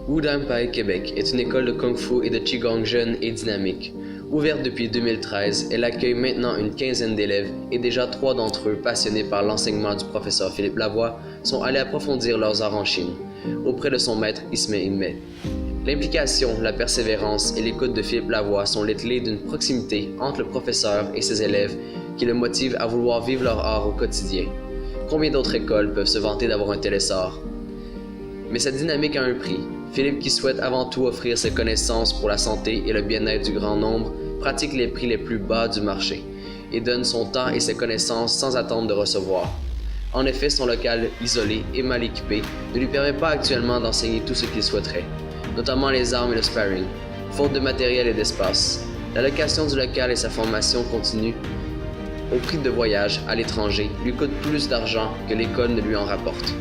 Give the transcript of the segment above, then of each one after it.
Wudang Pai Québec est une école de Kung-Fu et de Qigong jeune et dynamique. Ouverte depuis 2013, elle accueille maintenant une quinzaine d'élèves et déjà 3 d'entre eux, passionnés par l'enseignement du professeur Philippe Lavoie, sont allés approfondir leurs arts en Chine, auprès de son maître Ismay Inmay. L'implication, la persévérance et l'écoute de Philippe Lavoie sont les clés d'une proximité entre le professeur et ses élèves qui le motivent à vouloir vivre leur art au quotidien. Combien d'autres écoles peuvent se vanter d'avoir un tel essor? Mais cette dynamique a un prix. Philippe, qui souhaite avant tout offrir ses connaissances pour la santé et le bien-être du grand nombre, pratique les prix les plus bas du marché et donne son temps et ses connaissances sans attendre de recevoir. En effet, son local isolé et mal équipé ne lui permet pas actuellement d'enseigner tout ce qu'il souhaiterait, notamment les armes et le sparring, faute de matériel et d'espace. La location du local et sa formation continue au prix de voyage à l'étranger lui coûte plus d'argent que l'école ne lui en rapporte.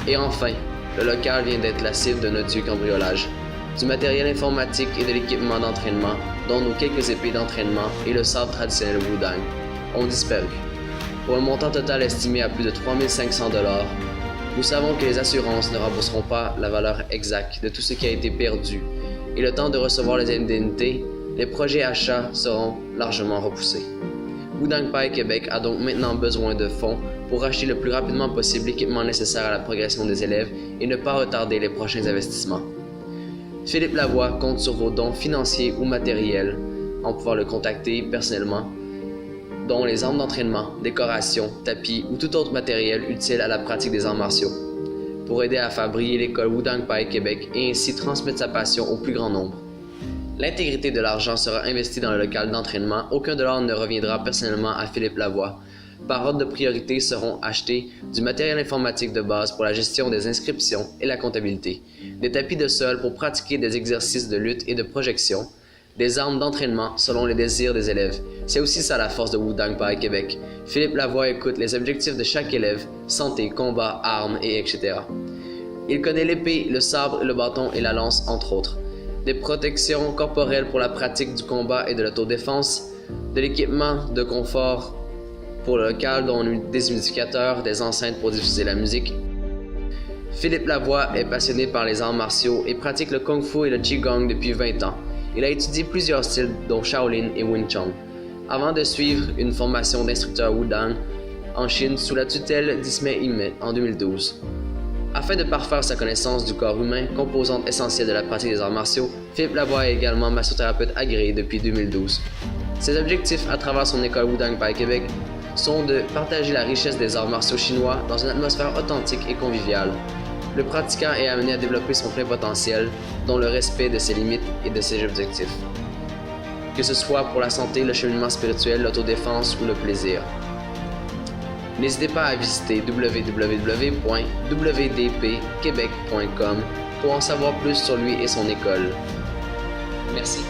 Et enfin, le local vient d'être la cible d'un odieux cambriolage. Du matériel informatique et de l'équipement d'entraînement, dont nos quelques épées d'entraînement et le sabre traditionnel Wudang, ont disparu. Pour un montant total estimé à plus de 3 500 $, nous savons que les assurances ne rembourseront pas la valeur exacte de tout ce qui a été perdu, et le temps de recevoir les indemnités, les projets achats seront largement repoussés. Wudang Pai Québec a donc maintenant besoin de fonds pour acheter le plus rapidement possible l'équipement nécessaire à la progression des élèves et ne pas retarder les prochains investissements. Philippe Lavoie compte sur vos dons financiers ou matériels, en pouvoir le contacter personnellement, dont les armes d'entraînement, décorations, tapis ou tout autre matériel utile à la pratique des arts martiaux, pour aider à faire briller l'école Wudang Pai Québec et ainsi transmettre sa passion au plus grand nombre. L'intégrité de l'argent sera investie dans le local d'entraînement, aucun dollar ne reviendra personnellement à Philippe Lavoie. Par ordre de priorité seront achetés du matériel informatique de base pour la gestion des inscriptions et la comptabilité, des tapis de sol pour pratiquer des exercices de lutte et de projection, des armes d'entraînement selon les désirs des élèves. C'est aussi ça la force de Wudang Pai Québec. Philippe Lavoie écoute les objectifs de chaque élève, santé, combat, armes et etc. Il connaît l'épée, le sabre, le bâton et la lance entre autres. Des protections corporelles pour la pratique du combat et de l'autodéfense, de l'équipement de confort pour le local dont des humidificateurs, des enceintes pour diffuser la musique. Philippe Lavoie est passionné par les arts martiaux et pratique le Kung Fu et le Qigong depuis 20 ans. Il a étudié plusieurs styles dont Shaolin et Wing Chun, avant de suivre une formation d'instructeur Wudang en Chine sous la tutelle d'Ismay Inmay en 2012. Afin de parfaire sa connaissance du corps humain, composante essentielle de la pratique des arts martiaux, Philippe Lavoie est également massothérapeute agréé depuis 2012. Ses objectifs à travers son école Wudang Pai Québec sont de partager la richesse des arts martiaux chinois dans une atmosphère authentique et conviviale. Le pratiquant est amené à développer son plein potentiel, dont le respect de ses limites et de ses objectifs, que ce soit pour la santé, le cheminement spirituel, l'autodéfense ou le plaisir. N'hésitez pas à visiter www.wdpquebec.com pour en savoir plus sur lui et son école. Merci.